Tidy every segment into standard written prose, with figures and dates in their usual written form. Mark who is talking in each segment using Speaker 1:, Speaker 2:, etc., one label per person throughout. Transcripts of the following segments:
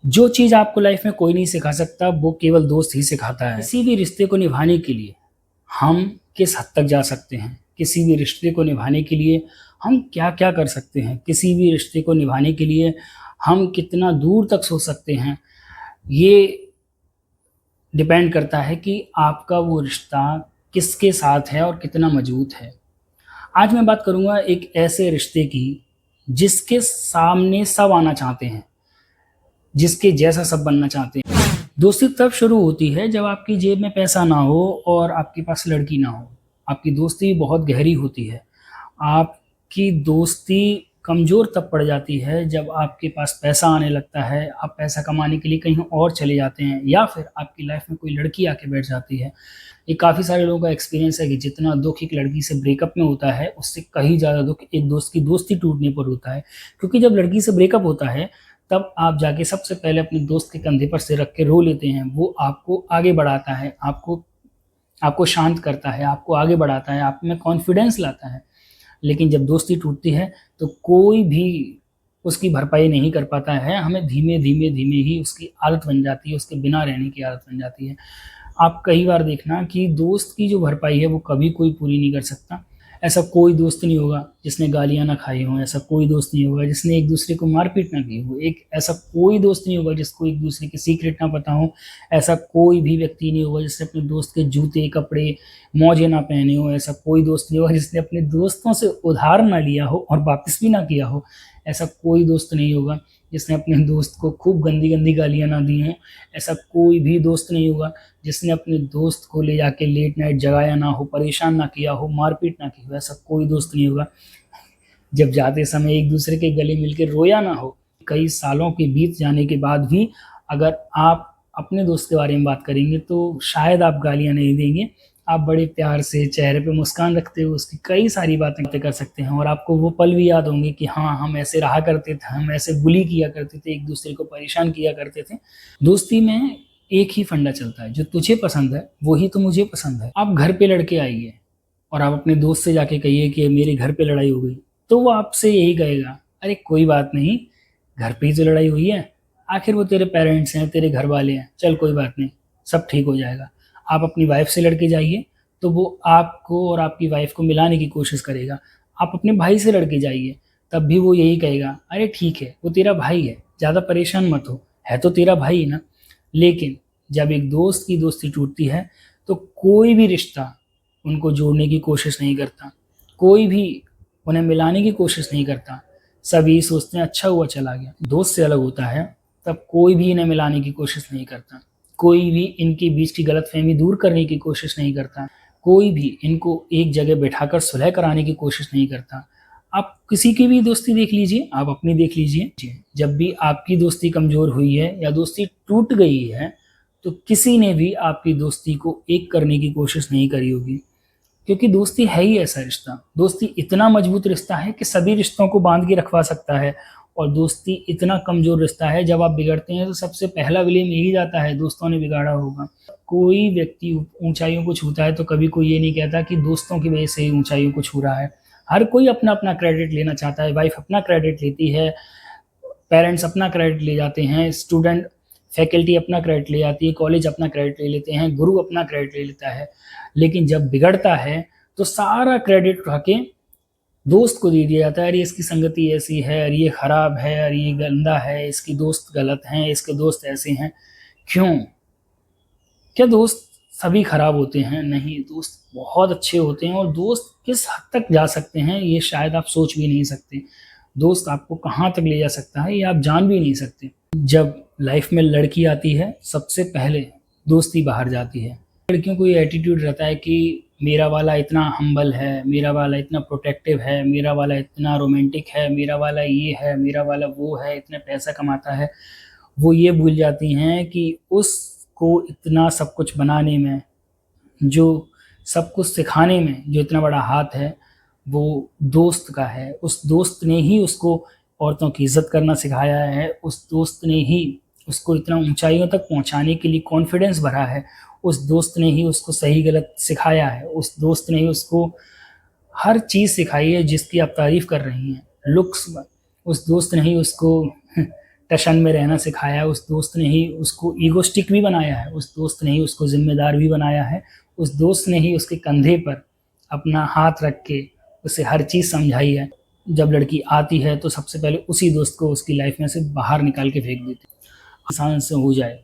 Speaker 1: जो चीज़ आपको लाइफ में कोई नहीं सिखा सकता, वो केवल दोस्त ही सिखाता है। किसी भी रिश्ते को निभाने के लिए हम किस हद तक जा सकते हैं, किसी भी रिश्ते को निभाने के लिए हम क्या-क्या कर सकते हैं, किसी भी रिश्ते को निभाने के लिए हम कितना दूर तक सोच सकते हैं, ये डिपेंड करता है कि आपका वो रिश्ता किसके साथ है और कितना मजबूत है। आज मैं बात करूँगा एक ऐसे रिश्ते की, जिसके सामने सब आना चाहते हैं, जिसके जैसा सब बनना चाहते हैं। दोस्ती तब शुरू होती है जब आपकी जेब में पैसा ना हो और आपके पास लड़की ना हो। आपकी दोस्ती बहुत गहरी होती है। आपकी दोस्ती कमज़ोर तब पड़ जाती है जब आपके पास पैसा आने लगता है, आप पैसा कमाने के लिए कहीं और चले जाते हैं या फिर आपकी लाइफ में कोई लड़की आके बैठ जाती है। ये काफ़ी सारे लोगों का एक्सपीरियंस है कि जितना दुःख एक लड़की से ब्रेकअप में होता है, उससे कहीं ज़्यादा दुःख एक दोस्त की दोस्ती टूटने पर होता है। क्योंकि जब लड़की से ब्रेकअप होता है, तब आप जाके सबसे पहले अपने दोस्त के कंधे पर सिर रख के रो लेते हैं। वो आपको आगे बढ़ाता है, आपको आपको शांत करता है, आपको आगे बढ़ाता है, आप में कॉन्फिडेंस लाता है। लेकिन जब दोस्ती टूटती है, तो कोई भी उसकी भरपाई नहीं कर पाता है। हमें धीमे-धीमे ही उसकी आदत बन जाती है, उसके बिना रहने की आदत बन जाती है। आप कई बार देखना कि दोस्त की जो भरपाई है, वो कभी कोई पूरी नहीं कर सकता। ऐसा कोई दोस्त नहीं होगा जिसने गालियाँ ना खाई हों, ऐसा कोई दोस्त नहीं होगा जिसने एक-दूसरे को मार-पीट ना की हो। एक ऐसा कोई दोस्त नहीं होगा जिसको एक-दूसरे के सीक्रेट ना पता हों। ऐसा कोई भी व्यक्ति नहीं होगा जिसने अपने दोस्त के जूते, कपड़े, मोजे ना पहने हों। ऐसा कोई दोस्त नहीं होगा जिसने अपने दोस्तों से उधार ना लिया हो और वापस भी ना किया हो। ऐसा कोई दोस्त नहीं होगा जिसने अपने दोस्त को खूब गंदी-गंदी गालियाँ ना दी हों। ऐसा कोई भी दोस्त नहीं होगा जिसने अपने दोस्त को ले जाके लेट नाइट जगाया ना हो, परेशान ना किया हो, मारपीट ना की हो, ऐसा कोई दोस्त नहीं होगा। जब जाते समय एक-दूसरे के गले मिल के रोया ना हो। कई सालों के बीत जाने के बाद भी अगर आप अपने दोस्त के बारे में बात करेंगे तो शायद आप गालियाँ नहीं देंगे। आप बड़े प्यार से चेहरे पे मुस्कान रखते हुए उसकी कई सारी बातें कर सकते हैं और आपको वो पल भी याद होंगे कि हाँ, हम ऐसे रहा करते थे, हम ऐसे बुली किया करते थे, एक-दूसरे को परेशान किया करते थे। दोस्ती में एक ही फंडा चलता है, जो तुझे पसंद है, वही तो मुझे पसंद है। आप घर पे लड़के आइए और आप अपने दोस्त से जाके कहिए कि मेरे घर पे लड़ाई हो गई, तो वो आपसे यही कहेगा, "अरे कोई बात नहीं, घर पे ही तो लड़ाई हुई है, आखिर वो तेरे पेरेंट्स हैं, तेरे घर वाले हैं, चल कोई बात नहीं, सब ठीक हो जाएगा।" आप अपनी वाइफ़ से लड़ के जाइए, तो वो आपको और आपकी वाइफ़ को मिलाने की कोशिश करेगा। आप अपने भाई से लड़ के जाइए, तब भी वो यही कहेगा, "अरे ठीक है, वो तेरा भाई है, ज़्यादा परेशान मत हो, है तो तेरा भाई ही ना।" लेकिन जब एक दोस्त की दोस्ती टूटती है, तो कोई भी रिश्ता उनको जोड़ने की कोशिश नहीं करता। कोई भी उन्हें मिलाने की कोशिश नहीं करता। सब यही सोचते हैं अच्छा हुआ चला गया। दोस्त से अलग होता है तब कोई भी इन्हें मिलाने की कोशिश नहीं करता। कोई भी इनके बीच की गलतफ़हमी दूर करने की कोशिश नहीं करता। कोई भी इनको एक जगह बैठाकर सुलह कराने की कोशिश नहीं करता। आप किसी की भी दोस्ती देख लीजिए, आप अपनी देख लीजिए। जब भी आपकी दोस्ती कमज़ोर हुई है या दोस्ती टूट गई है, तो किसी ने भी आपकी दोस्ती को एक करने की कोशिश नहीं करी होगी। क्योंकि दोस्ती है ही ऐसा रिश्ता। दोस्ती इतना मजबूत रिश्ता है कि सभी रिश्तों को बाँध के रखवा सकता है और दोस्ती इतना कमज़ोर रिश्ता है जब आप बिगड़ते हैं तो सबसे पहला ब्लेम यही जाता है दोस्तों ने बिगाड़ा होगा। कोई व्यक्ति ऊँचाइयों को छूता है तो कभी कोई ये नहीं कहता कि दोस्तों की वजह से ही ऊँचाइयों को छू रहा है। हर कोई अपना-अपना क्रेडिट लेना चाहता है, वाइफ़ अपना क्रेडिट लेती है, पेरेंट्स अपना क्रेडिट ले जाते हैं, स्टूडेंट फैकल्टी अपना क्रेडिट ले जाती है, कॉलेज अपना क्रेडिट ले लेते हैं, गुरु अपना क्रेडिट ले लेता है। लेकिन जब बिगड़ता है, तो सारा क्रेडिट उठा के दोस्त को दे दिया जाता है, अरे इसकी संगति ऐसी है, अरे ये खराब है, अरे ये गंदा है, इसकी दोस्त गलत हैं, इसके दोस्त ऐसे हैं। क्यों? क्या दोस्त सभी खराब होते हैं? नहीं, दोस्त बहुत अच्छे होते हैं और दोस्त किस हद तक जा सकते हैं, ये शायद आप सोच भी नहीं सकते। दोस्त आपको कहाँ तक ले जा सकता है, ये आप जान भी नहीं सकते। जब लाइफ में लड़की आती है, सबसे पहले दोस्ती बाहर जाती है। लड़कियों को ये एटीट्यूड रहता है कि मेरा वाला इतना हम्बल है, मेरा वाला इतना प्रोटेक्टिव है, मेरा वाला इतना रोमांटिक है, मेरा वाला ये है, मेरा वाला वो है, इतना पैसा कमाता है। वो ये भूल जाती हैं कि उसको इतना सब कुछ बनाने में, जो सब कुछ सिखाने में जो इतना बड़ा हाथ है, वो दोस्त का है। उस दोस्त ने ही उसको औरतों की इज़्ज़त करना सिखाया है, उस दोस्त ने ही उसको इतना ऊँचाइयों तक पहुँचाने के लिए कॉन्फिडेंस भरा है, उस दोस्त ने ही उसको सही-गलत सिखाया है, उस दोस्त ने ही उसको हर चीज़ सिखाई है जिसकी आप तारीफ़ कर रही हैं। लुक्स उस दोस्त ने ही उसको टशन में रहना सिखाया है, उस दोस्त ने ही उसको ईगोस्टिक भी बनाया है, उस दोस्त ने ही उसको ज़िम्मेदार भी बनाया है, उस दोस्त ने ही उसके कंधे पर अपना हाथ रख के उसे हर चीज़ समझाई है। जब लड़की आती है तो सबसे पहले उसी दोस्त को उसकी लाइफ में से बाहर निकाल के फेंक देती है। इंसान से हो जाए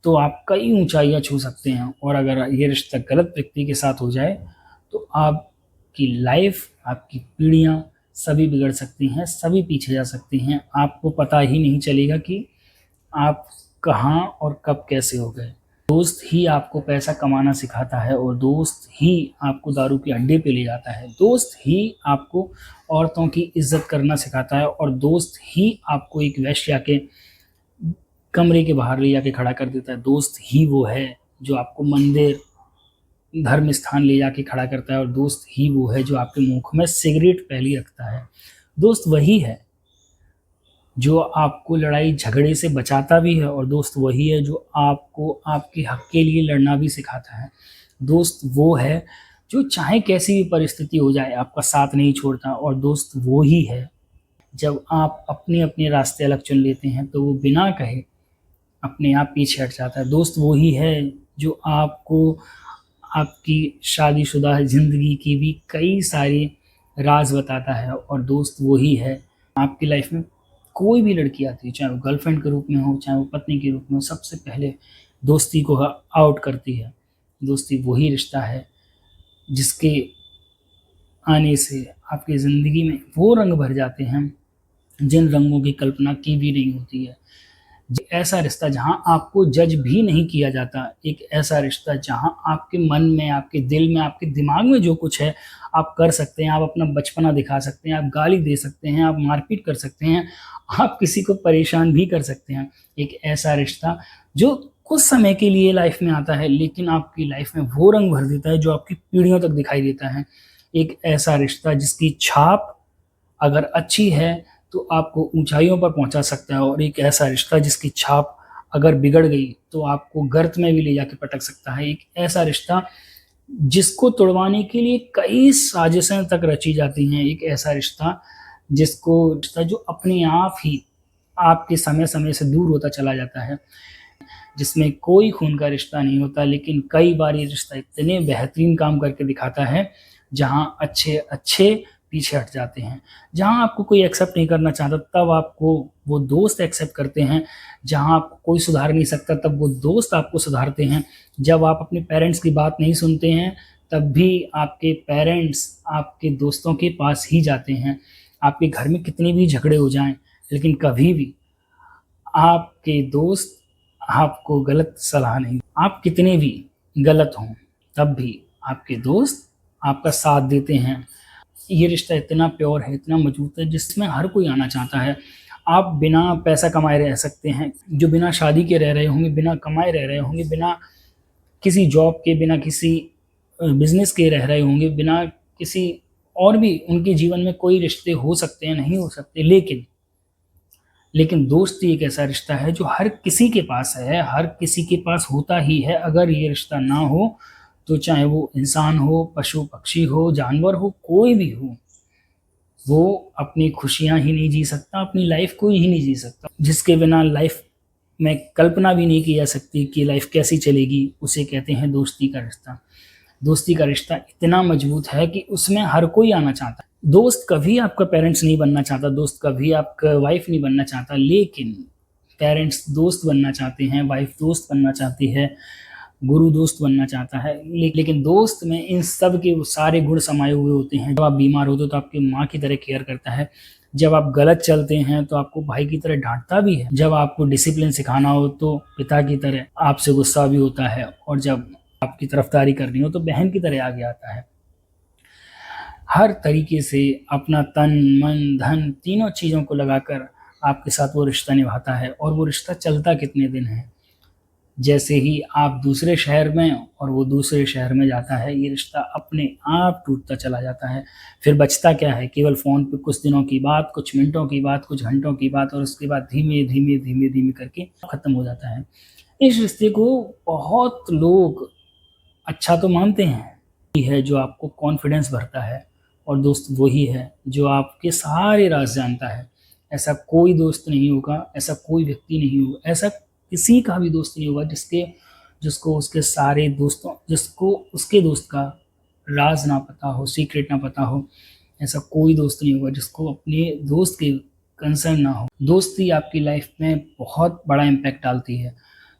Speaker 1: तो आप कई ऊंचाइयां छू सकते हैं, और अगर ये रिश्ता गलत व्यक्ति के साथ हो जाए तो आपकी लाइफ, आपकी पीढ़ियां सभी बिगड़ सकती हैं, सभी पीछे जा सकती हैं। आपको पता ही नहीं चलेगा कि आप कहाँ और कब कैसे हो गए। दोस्त ही आपको पैसा कमाना सिखाता है, और दोस्त ही आपको दारू के अड्डे पे ले जाता है, दोस्त ही आपको औरतों की इज्जत करना सिखाता है, और दोस्त ही आपको एक वेश्या के कमरे के बाहर ले जाके खड़ा कर देता है। दोस्त ही वो है जो आपको मंदिर, धर्म स्थान ले जाके खड़ा करता है, और दोस्त ही वो है जो आपके मुख में सिगरेट पहली रखता है। दोस्त वही है जो आपको लड़ाई झगड़े से बचाता भी है, और दोस्त वही है जो आपको आपके हक के लिए लड़ना भी सिखाता है। दोस्त वो है जो चाहे कैसी भी परिस्थिति हो जाए आपका साथ नहीं छोड़ता, और दोस्त वो ही है जब आप अपने अपने रास्ते अलग चुन लेते हैं तो वो बिना कहे अपने आप पीछे हट जाता है। दोस्त वो ही है जो आपको आपकी शादीशुदा ज़िंदगी की भी कई सारे राज बताता है, और दोस्त वो ही है आपकी लाइफ में कोई भी लड़की आती है, चाहे वो गर्लफ्रेंड के रूप में हो, चाहे वो पत्नी के रूप में हो, सबसे पहले दोस्ती को आउट करती है। दोस्ती वही रिश्ता है जिसके आने से आपकी ज़िंदगी में वो रंग भर जाते हैं जिन रंगों की कल्पना की भी नहीं होती है। ऐसा रिश्ता जहां आपको जज भी नहीं किया जाता, एक ऐसा रिश्ता जहां आपके मन में, आपके दिल में, आपके दिमाग में जो कुछ है आप कर सकते हैं। आप अपना बचपना दिखा सकते हैं, आप गाली दे सकते हैं, आप मारपीट कर सकते हैं, आप किसी को परेशान भी कर सकते हैं। एक ऐसा रिश्ता जो कुछ समय के लिए लाइफ में आता है लेकिन आपकी लाइफ में वो रंग भर देता है जो आपकी पीढ़ियों तक दिखाई देता है। एक ऐसा रिश्ता जिसकी छाप अगर अच्छी है तो आपको ऊंचाइयों पर पहुंचा सकता है, और एक ऐसा रिश्ता जिसकी छाप अगर बिगड़ गई तो आपको गर्त में भी ले जाके पटक सकता है। एक ऐसा रिश्ता जिसको तोड़वाने के लिए कई साजिशें तक रची जाती हैं। एक ऐसा रिश्ता जो अपने आप ही आपके समय समय से दूर होता चला जाता है, जिसमें कोई खून का रिश्ता नहीं होता, लेकिन कई बार ये रिश्ता इतने बेहतरीन काम करके दिखाता है जहां अच्छे अच्छे पीछे हट जाते हैं। जहां आपको कोई एक्सेप्ट नहीं करना चाहता तब आपको वो दोस्त एक्सेप्ट करते हैं, जहां आपको कोई सुधार नहीं सकता तब वो दोस्त आपको सुधारते हैं। जब आप अपने पेरेंट्स की बात नहीं सुनते हैं तब भी आपके पेरेंट्स आपके दोस्तों के पास ही जाते हैं। आपके घर में कितने भी झगड़े हो जाएं लेकिन कभी भी आपके दोस्त आपको गलत सलाह नहीं, आप कितने भी गलत हों तब भी आपके दोस्त आपका साथ देते हैं। ये रिश्ता इतना प्योर है, इतना मजबूत है, जिसमें हर कोई आना चाहता है। आप बिना पैसा कमाए रह सकते हैं, जो बिना शादी के रह रहे होंगे, बिना कमाए रह रहे होंगे, बिना किसी जॉब के, बिना किसी बिजनेस के रह रहे होंगे, बिना किसी और भी उनके जीवन में कोई रिश्ते हो सकते हैं, नहीं हो सकते, लेकिन दोस्ती एक ऐसा रिश्ता है जो हर किसी के पास है, हर किसी के पास होता ही है। अगर ये रिश्ता ना हो तो चाहे वो इंसान हो, पशु पक्षी हो, जानवर हो, कोई भी हो, वो अपनी खुशियां ही नहीं जी सकता, अपनी लाइफ को ही नहीं जी सकता। जिसके बिना लाइफ में कल्पना भी नहीं की जा सकती कि लाइफ कैसी चलेगी, उसे कहते हैं दोस्ती का रिश्ता। दोस्ती का रिश्ता इतना मजबूत है कि उसमें हर कोई आना चाहता है। दोस्त कभी आपका पेरेंट्स नहीं बनना चाहता, दोस्त कभी आपका वाइफ नहीं बनना चाहता, लेकिन पेरेंट्स दोस्त बनना चाहते हैं, वाइफ दोस्त बनना चाहती है, गुरु दोस्त बनना चाहता है। लेकिन दोस्त में इन सब के सारे गुण समाये हुए होते हैं। जब आप बीमार होते हो तो आपकी माँ की तरह केयर करता है, जब आप गलत चलते हैं तो आपको भाई की तरह डांटता भी है, जब आपको डिसिप्लिन सिखाना हो तो पिता की तरह आपसे गुस्सा भी होता है, और जब आपकी तरफदारी करनी हो तो बहन की तरह आगे आता है। हर तरीके से अपना तन मन धन तीनों चीज़ों को लगाकर आपके साथ वो रिश्ता निभाता है। और वो रिश्ता चलता कितने दिन है, जैसे ही आप दूसरे शहर में और वो दूसरे शहर में जाता है, ये रिश्ता अपने आप टूटता चला जाता है। फिर बचता क्या है, केवल फ़ोन पे कुछ दिनों की बात, कुछ मिनटों की बात, कुछ घंटों की बात, और उसके बाद धीमे धीमे धीमे धीमे करके ख़त्म हो जाता है। इस रिश्ते को बहुत लोग अच्छा तो मानते हैं, है जो आपको कॉन्फिडेंस भरता है, और दोस्त वही है जो आपके सारे राज जानता है। ऐसा कोई दोस्त नहीं होगा, ऐसा कोई व्यक्ति नहीं होगा, ऐसा किसी का भी दोस्त नहीं होगा जिसको उसके सारे दोस्तों जिसको उसके दोस्त का राज ना पता हो, सीक्रेट ना पता हो। ऐसा कोई दोस्त नहीं होगा जिसको अपने दोस्त के कंसर्न ना हो। दोस्ती आपकी लाइफ में बहुत बड़ा इम्पैक्ट डालती है।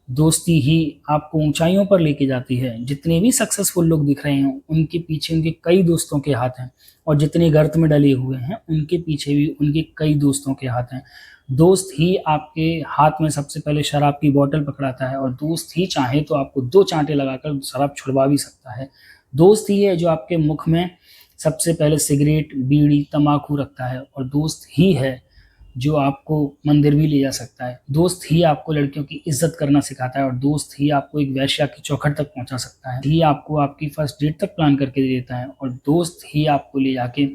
Speaker 1: दोस्ती ही आपको ऊंचाइयों पर लेके जाती है। जितने भी सक्सेसफुल लोग दिख रहे हैं उनके पीछे उनके कई दोस्तों के हाथ हैं, और जितने गर्त में डले हुए हैं उनके पीछे भी उनके कई दोस्तों के हाथ हैं। दोस्त ही आपके हाथ में सबसे पहले शराब की बोतल पकड़ाता है, और दोस्त ही चाहे तो आपको 2 चांटे लगाकर शराब छुड़वा भी सकता है। दोस्त ही है जो आपके मुख में सबसे पहले सिगरेट, बीड़ी, तम्बाकू रखता है, और दोस्त ही है जो आपको मंदिर भी ले जा सकता है। दोस्त ही आपको लड़कियों की इज्जत करना सिखाता है, और दोस्त ही आपको एक वेश्या की चौखट तक पहुंचा सकता है। ही आपको आपकी फर्स्ट डेट तक प्लान करके दे देता है, और दोस्त ही आपको ले जाके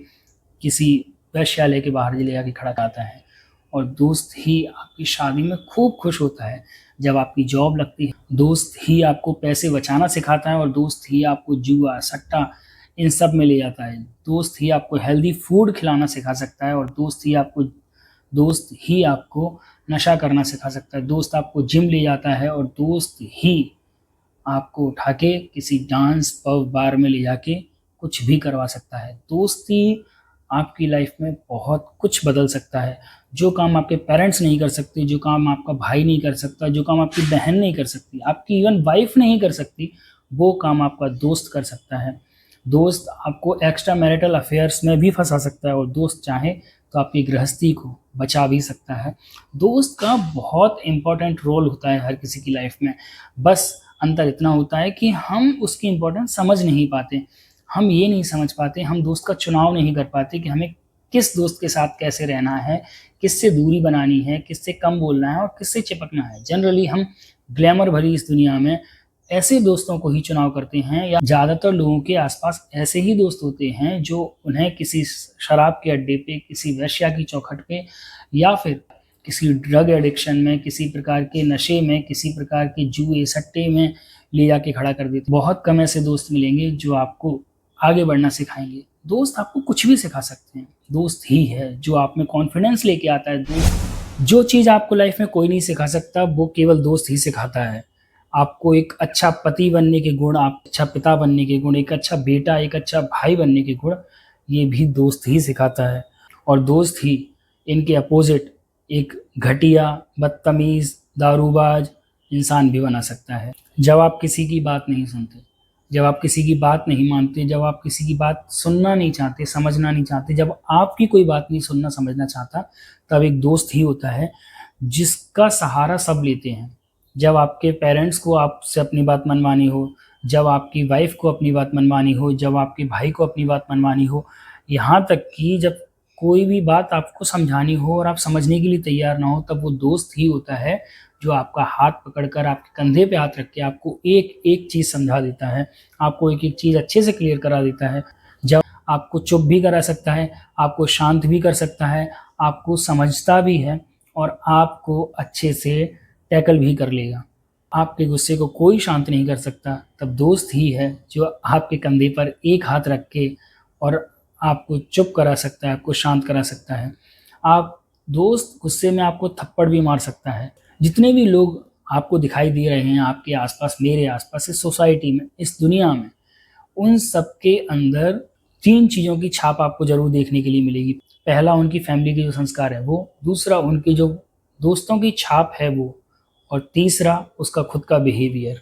Speaker 1: किसी वेश्यालय के बाहर ले जाके खड़ा कराता है। और दोस्त ही आपकी शादी में खूब खुश होता है जब आपकी जॉब लगती है। दोस्त ही आपको पैसे बचाना सिखाता है, और दोस्त ही आपको जुआ, सट्टा इन सब में ले जाता है। दोस्त ही आपको हेल्दी फूड खिलाना सिखा सकता है, और दोस्त ही आपको नशा करना सिखा सकता है। दोस्त आपको जिम ले जाता है, और दोस्त ही आपको उठा के किसी डांस पब बार में ले जाके कुछ भी करवा सकता है। दोस्ती आपकी लाइफ में बहुत कुछ बदल सकता है। जो काम आपके पेरेंट्स नहीं कर सकते, जो काम आपका भाई नहीं कर सकता, जो काम आपकी बहन नहीं कर सकती, आपकी इवन वाइफ नहीं कर सकती, वो काम आपका दोस्त कर सकता है। दोस्त आपको एक्स्ट्रा मैरिटल अफेयर्स में भी फंसा सकता है, और दोस्त चाहे तो आपकी गृहस्थी को बचा भी सकता है। दोस्त का बहुत इम्पोर्टेंट रोल होता है हर किसी की लाइफ में। बस अंतर इतना होता है कि हम उसकी इम्पोर्टेंस समझ नहीं पाते। हम ये नहीं समझ पाते, हम दोस्त का चुनाव नहीं कर पाते कि हमें किस दोस्त के साथ कैसे रहना है, किससे दूरी बनानी है, किससे कम बोलना है और किससे चिपकना है। जनरली हम ग्लैमर भरी इस दुनिया में ऐसे दोस्तों को ही चुनाव करते हैं, या ज़्यादातर लोगों के आसपास ऐसे ही दोस्त होते हैं जो उन्हें किसी शराब के अड्डे पे, किसी वेश्या की चौखट पे, या फिर किसी ड्रग एडिक्शन में, किसी प्रकार के नशे में, किसी प्रकार के जुए सट्टे में ले जाके खड़ा कर देते। बहुत कम ऐसे दोस्त मिलेंगे जो आपको आगे बढ़ना सिखाएंगे। दोस्त आपको कुछ भी सिखा सकते हैं। दोस्त ही है जो आप में कॉन्फिडेंस लेके आता है। दोस्त जो चीज़ आपको लाइफ में कोई नहीं सिखा सकता, वो केवल दोस्त ही सिखाता है। आपको एक अच्छा पति बनने के गुण, आप अच्छा पिता बनने के गुण, एक अच्छा बेटा, एक अच्छा भाई बनने के गुण, ये भी दोस्त ही सिखाता है। और दोस्त ही इनके अपोजिट एक घटिया, बदतमीज़, दारूबाज इंसान भी बना सकता है। जब आप किसी की बात नहीं सुनते, जब आप किसी की बात नहीं मानते, जब आप किसी की बात सुनना नहीं चाहते, समझना नहीं चाहते, जब आपकी कोई बात नहीं सुनना समझना चाहता, तब एक दोस्त ही होता है जिसका सहारा सब लेते हैं। जब आपके पेरेंट्स को आपसे अपनी बात मनवानी हो, जब आपकी वाइफ को अपनी बात मनवानी हो, जब आपके भाई को अपनी बात मनवानी हो, यहाँ तक कि जब कोई भी बात आपको समझानी हो और आप समझने के लिए तैयार ना हो, तब वो दोस्त ही होता है जो आपका हाथ पकड़कर आपके कंधे पे हाथ रख के आपको एक-एक चीज़ समझा देता है, आपको एक-एक चीज़ अच्छे से क्लियर करा देता है। जब आपको चुप भी करा सकता है, आपको शांत भी कर सकता है, आपको समझता भी है, और आपको अच्छे से टैकल भी कर लेगा। आपके गुस्से को कोई शांत नहीं कर सकता, तब दोस्त ही है जो आपके कंधे पर एक हाथ रख के और आपको चुप करा सकता है, आपको शांत करा सकता है। आप दोस्त गुस्से में आपको थप्पड़ भी मार सकता है। जितने भी लोग आपको दिखाई दे रहे हैं आपके आसपास, मेरे आसपास, इस सोसाइटी में, इस दुनिया में, उन सब के अंदर 3 चीज़ों की छाप आपको ज़रूर देखने के लिए मिलेगी। पहला उनकी फैमिली के जो संस्कार है वो, दूसरा उनके जो दोस्तों की छाप है वो, और तीसरा उसका खुद का बिहेवियर।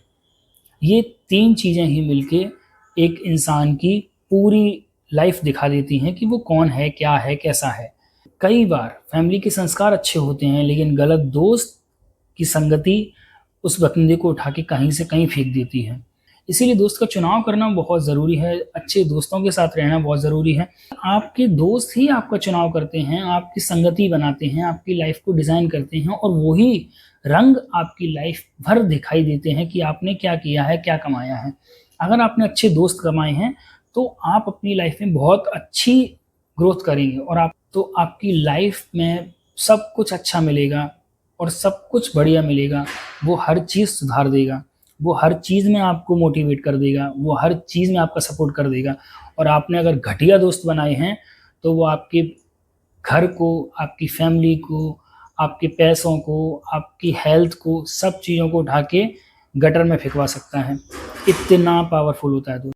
Speaker 1: ये 3 चीज़ें ही मिलके एक इंसान की पूरी लाइफ दिखा देती हैं कि वो कौन है, क्या है, कैसा है। कई बार फैमिली के संस्कार अच्छे होते हैं, लेकिन गलत दोस्त की संगति उस बंदे को उठा के कहीं से कहीं फेंक देती है। इसीलिए दोस्त का चुनाव करना बहुत ज़रूरी है, अच्छे दोस्तों के साथ रहना बहुत ज़रूरी है। आपके दोस्त ही आपका चुनाव करते हैं, आपकी संगति बनाते हैं, आपकी लाइफ को डिज़ाइन करते हैं, और वही रंग आपकी लाइफ भर दिखाई देते हैं कि आपने क्या किया है, क्या कमाया है। अगर आपने अच्छे दोस्त कमाए हैं, तो आप अपनी लाइफ में बहुत अच्छी ग्रोथ करेंगे, और आपकी लाइफ में सब कुछ अच्छा मिलेगा और सब कुछ बढ़िया मिलेगा। वो हर चीज़ सुधार देगा, वो हर चीज़ में आपको मोटिवेट कर देगा, वो हर चीज़ में आपका सपोर्ट कर देगा। और आपने अगर घटिया दोस्त बनाए हैं, तो वो आपके घर को, आपकी फैमिली को, आपके पैसों को, आपकी हेल्थ को, सब चीज़ों को उठा के गटर में फेंकवा सकता है। इतना पावरफुल होता है दोस्तों।